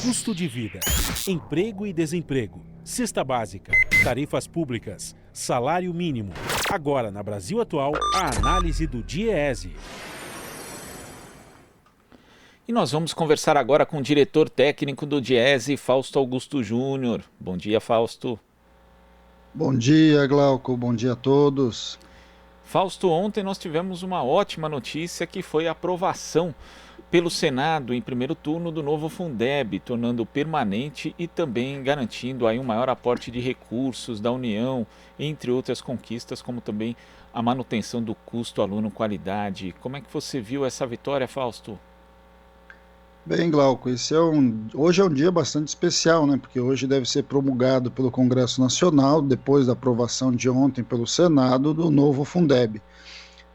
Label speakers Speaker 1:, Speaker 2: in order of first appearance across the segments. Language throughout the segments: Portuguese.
Speaker 1: custo de vida, emprego e desemprego, cesta básica, tarifas públicas, salário mínimo. Agora, na Brasil Atual, a análise do DIEESE.
Speaker 2: E nós vamos conversar agora com o diretor técnico do DIEESE, Fausto Augusto Júnior. Bom dia, Fausto.
Speaker 3: Bom dia, Glauco. Bom dia a todos.
Speaker 2: Fausto, ontem nós tivemos uma ótima notícia que foi a aprovação pelo Senado em primeiro turno do novo Fundeb, tornando permanente e também garantindo aí um maior aporte de recursos da União, entre outras conquistas, como também a manutenção do custo aluno-qualidade. Como é que você viu essa vitória, Fausto?
Speaker 3: Bem, Glauco, hoje é um dia bastante especial, né? Porque hoje deve ser promulgado pelo Congresso Nacional, depois da aprovação de ontem pelo Senado, do novo Fundeb.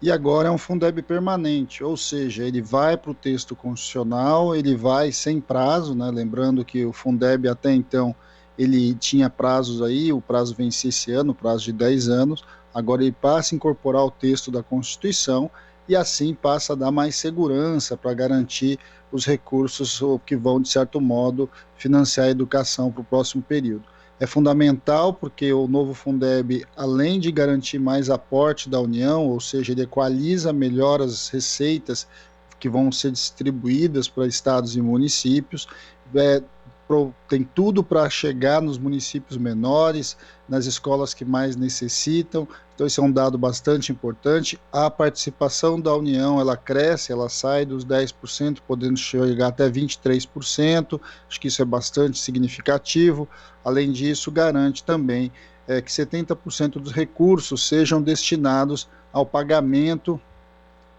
Speaker 3: E agora é um Fundeb permanente, ou seja, ele vai para o texto constitucional, ele vai sem prazo, né? Lembrando que o Fundeb até então ele tinha prazos aí, o prazo vencia esse ano, o prazo de 10 anos, agora ele passa a incorporar o texto da Constituição e assim passa a dar mais segurança para garantir os recursos que vão, de certo modo, financiar a educação para o próximo período. É fundamental porque o novo Fundeb, além de garantir mais aporte da União, ou seja, ele equaliza melhor as receitas que vão ser distribuídas para estados e municípios, tem tudo para chegar nos municípios menores, nas escolas que mais necessitam, então esse é um dado bastante importante. A participação da União, ela cresce, ela sai dos 10%, podendo chegar até 23%, acho que isso é bastante significativo. Além disso, garante também que 70% dos recursos sejam destinados ao pagamento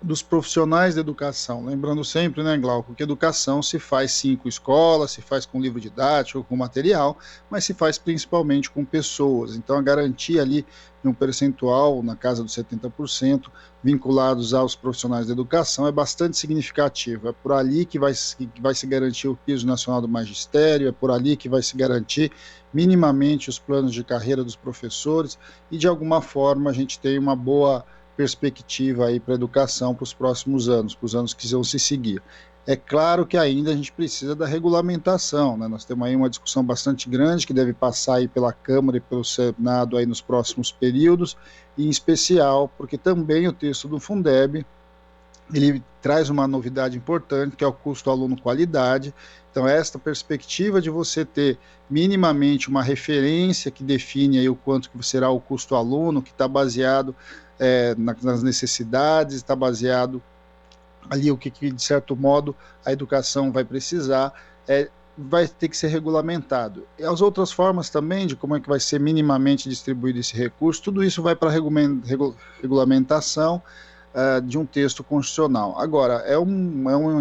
Speaker 3: dos profissionais da educação. Lembrando sempre, né, Glauco, que educação se faz sim com escola, se faz com livro didático, com material, mas se faz principalmente com pessoas. Então, a garantia ali de um percentual na casa dos 70% vinculados aos profissionais da educação é bastante significativo. É por ali que vai se garantir o piso nacional do magistério, é por ali que vai se garantir minimamente os planos de carreira dos professores e, de alguma forma, a gente tem uma boa perspectiva aí para a educação para os próximos anos, para os anos que vão se seguir. É claro que ainda a gente precisa da regulamentação, né? Nós temos aí uma discussão bastante grande que deve passar aí pela Câmara e pelo Senado aí nos próximos períodos, e em especial porque também o texto do Fundeb, ele traz uma novidade importante, que é o custo aluno-qualidade. Então, esta perspectiva de você ter minimamente uma referência que define aí o quanto que será o custo aluno, que está baseado nas necessidades, está baseado ali o que, de certo modo, a educação vai precisar, vai ter que ser regulamentado. E as outras formas também de como é que vai ser minimamente distribuído esse recurso, tudo isso vai para a regulamentação de um texto constitucional. Agora,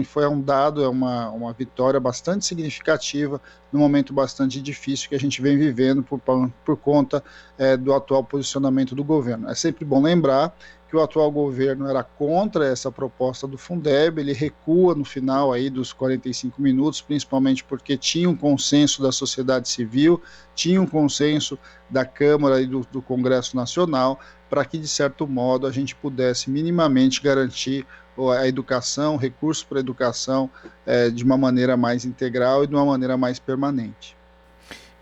Speaker 3: foi um dado, é uma vitória bastante significativa num momento bastante difícil que a gente vem vivendo por conta do atual posicionamento do governo. É sempre bom lembrar que o atual governo era contra essa proposta do Fundeb, ele recua no final aí dos 45 minutos, principalmente porque tinha um consenso da sociedade civil, tinha um consenso da Câmara e do Congresso Nacional, para que, de certo modo, a gente pudesse minimamente garantir a educação, recursos para a educação de uma maneira mais integral e de uma maneira mais permanente.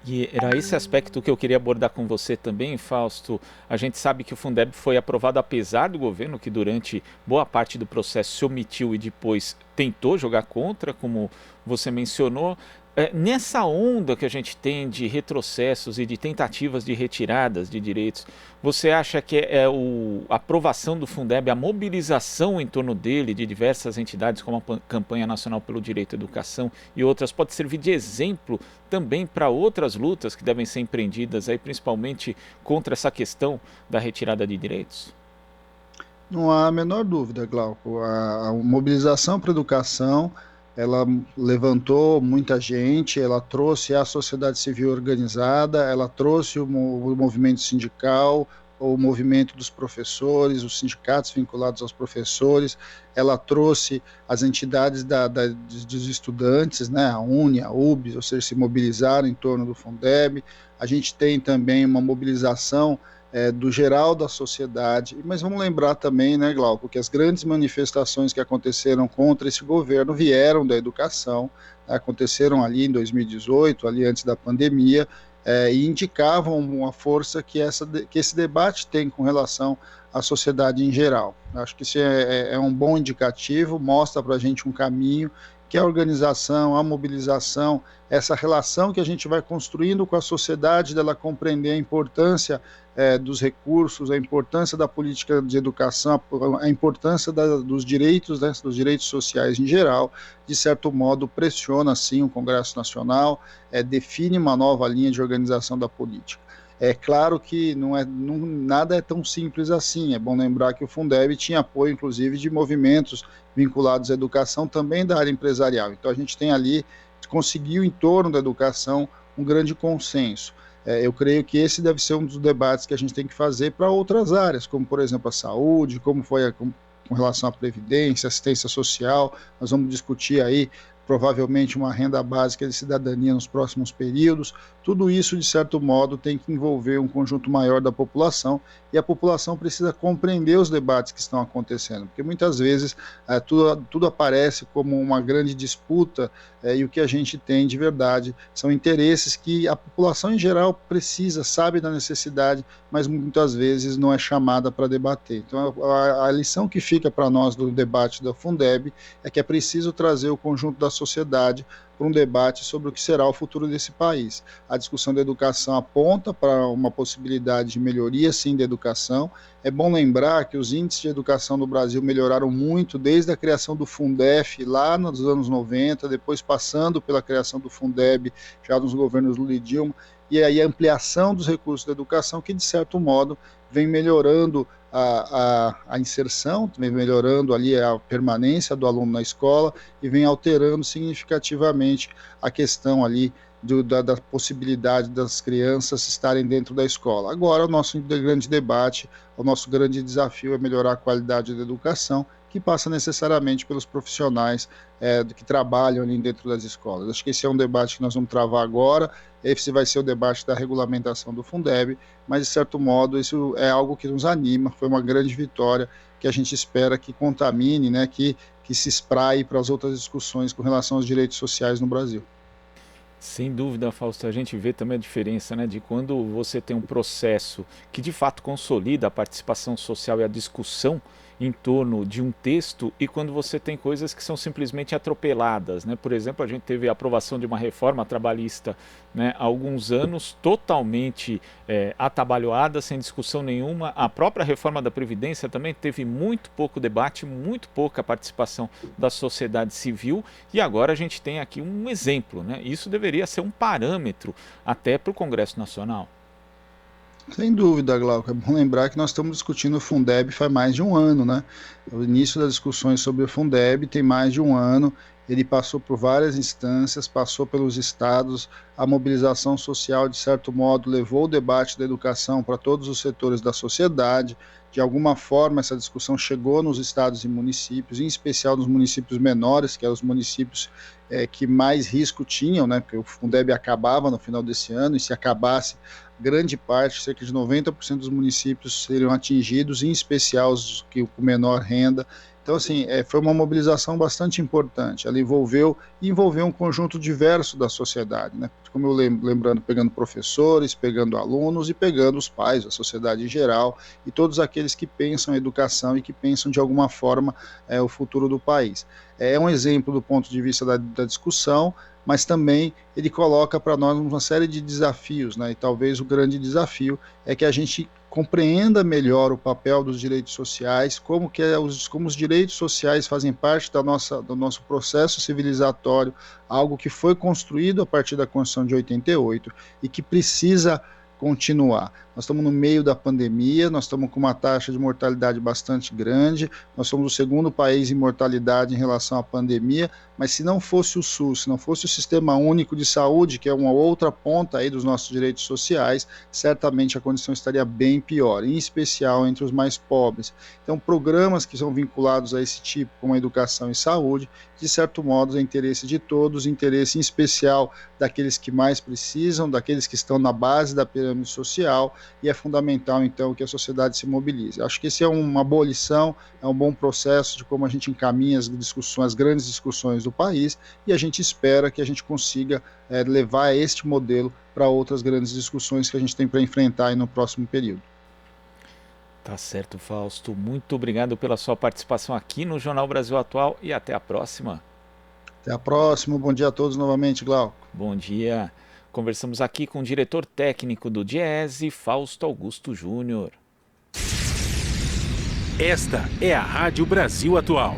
Speaker 2: E era esse aspecto que eu queria abordar com você também, Fausto. A gente sabe que o Fundeb foi aprovado apesar do governo, que durante boa parte do processo se omitiu e depois tentou jogar contra, como você mencionou. Nessa onda que a gente tem de retrocessos e de tentativas de retiradas de direitos, você acha que a aprovação do Fundeb, a mobilização em torno dele de diversas entidades, como a Campanha Nacional pelo Direito à Educação e outras, pode servir de exemplo também para outras lutas que devem ser empreendidas, aí, principalmente contra essa questão da retirada de direitos?
Speaker 3: Não há a menor dúvida, Glauco. A mobilização para a educação, ela levantou muita gente, ela trouxe a sociedade civil organizada, ela trouxe o movimento sindical, o movimento dos professores, os sindicatos vinculados aos professores, ela trouxe as entidades dos estudantes, né, a UNE, a UBS, ou seja, se mobilizaram em torno do Fundeb. A gente tem também uma mobilização do geral da sociedade, mas vamos lembrar também, né, Glauco, que as grandes manifestações que aconteceram contra esse governo vieram da educação, aconteceram ali em 2018, ali antes da pandemia, e indicavam uma força que esse debate tem com relação à sociedade em geral. Acho que isso é um bom indicativo, mostra para a gente um caminho, que a organização, a mobilização, essa relação que a gente vai construindo com a sociedade, dela compreender a importância dos recursos, a importância da política de educação, a importância dos direitos, né, dos direitos sociais em geral, de certo modo pressiona sim o Congresso Nacional, define uma nova linha de organização da política. É claro que nada é tão simples assim. É bom lembrar que o Fundeb tinha apoio, inclusive, de movimentos vinculados à educação, também da área empresarial. Então, a gente tem ali, conseguiu em torno da educação um grande consenso. Eu creio que esse deve ser um dos debates que a gente tem que fazer para outras áreas, como, por exemplo, a saúde, como foi com relação à previdência, assistência social. Nós vamos discutir aí provavelmente uma renda básica de cidadania nos próximos períodos. Tudo isso, de certo modo, tem que envolver um conjunto maior da população, e a população precisa compreender os debates que estão acontecendo, porque muitas vezes tudo aparece como uma grande disputa, e o que a gente tem de verdade são interesses que a população em geral precisa, sabe da necessidade, mas muitas vezes não é chamada para debater. Então, a lição que fica para nós do debate da Fundeb é que é preciso trazer o conjunto da sociedade para um debate sobre o que será o futuro desse país. A discussão da educação aponta para uma possibilidade de melhoria, sim, da educação. É bom lembrar que os índices de educação no Brasil melhoraram muito desde a criação do Fundef, lá nos anos 90, depois passando pela criação do Fundeb, já nos governos Lula e Dilma, e aí a ampliação dos recursos da educação, que, de certo modo, vem melhorando a inserção, vem melhorando ali a permanência do aluno na escola e vem alterando significativamente a questão ali da possibilidade das crianças estarem dentro da escola. Agora, o nosso grande debate, o nosso grande desafio é melhorar a qualidade da educação, que passa necessariamente pelos profissionais que trabalham ali dentro das escolas. Acho que esse é um debate que nós vamos travar agora. Esse vai ser o debate da regulamentação do Fundeb, mas, de certo modo, isso é algo que nos anima, foi uma grande vitória que a gente espera que contamine, né, que se espraie para as outras discussões com relação aos direitos sociais no Brasil.
Speaker 2: Sem dúvida, Fausto, a gente vê também a diferença, né, de quando você tem um processo que de fato consolida a participação social e a discussão em torno de um texto, e quando você tem coisas que são simplesmente atropeladas, né? Por exemplo, a gente teve a aprovação de uma reforma trabalhista, né, há alguns anos, totalmente atabalhoada, sem discussão nenhuma. A própria reforma da Previdência também teve muito pouco debate, muito pouca participação da sociedade civil, e agora a gente tem aqui um exemplo, né? Isso deveria ser um parâmetro até para o Congresso Nacional.
Speaker 3: Sem dúvida, Glauco. É bom lembrar que nós estamos discutindo o Fundeb faz mais de um ano, né? O início das discussões sobre o Fundeb tem mais de um ano. Ele passou por várias instâncias, passou pelos estados, a mobilização social, de certo modo, levou o debate da educação para todos os setores da sociedade. De alguma forma, essa discussão chegou nos estados e municípios, em especial nos municípios menores, que eram os municípios que mais risco tinham, né? Porque o Fundeb acabava no final desse ano, e se acabasse, grande parte, cerca de 90% dos municípios seriam atingidos, em especial os que com menor renda. Então, assim, foi uma mobilização bastante importante. Ela envolveu um conjunto diverso da sociedade, né? Como eu lembrando, pegando professores, pegando alunos e pegando os pais, a sociedade em geral, e todos aqueles que pensam em educação e que pensam de alguma forma o futuro do país. É um exemplo do ponto de vista da discussão, mas também ele coloca para nós uma série de desafios, né? E talvez o grande desafio é que a gente compreenda melhor o papel dos direitos sociais, como os direitos sociais fazem parte do nosso processo civilizatório, algo que foi construído a partir da Constituição de 88 e que precisa continuar. Nós estamos no meio da pandemia, nós estamos com uma taxa de mortalidade bastante grande, nós somos o segundo país em mortalidade em relação à pandemia, mas se não fosse o SUS, se não fosse o Sistema Único de Saúde, que é uma outra ponta aí dos nossos direitos sociais, certamente a condição estaria bem pior, em especial entre os mais pobres. Então, programas que são vinculados a esse tipo, como a educação e saúde, de certo modo é interesse de todos, interesse em especial daqueles que mais precisam, daqueles que estão na base da pirâmide social, e é fundamental, então, que a sociedade se mobilize. Acho que esse é uma boa lição, é um bom processo de como a gente encaminha as discussões, as grandes discussões do país, e a gente espera que a gente consiga levar este modelo para outras grandes discussões que a gente tem para enfrentar aí no próximo período.
Speaker 2: Tá certo, Fausto. Muito obrigado pela sua participação aqui no Jornal Brasil Atual e até a próxima.
Speaker 3: Até a próxima. Bom dia a todos novamente, Glauco.
Speaker 2: Bom dia. Conversamos aqui com o diretor técnico do Diese, Fausto Augusto Júnior.
Speaker 1: Esta é a Rádio Brasil Atual.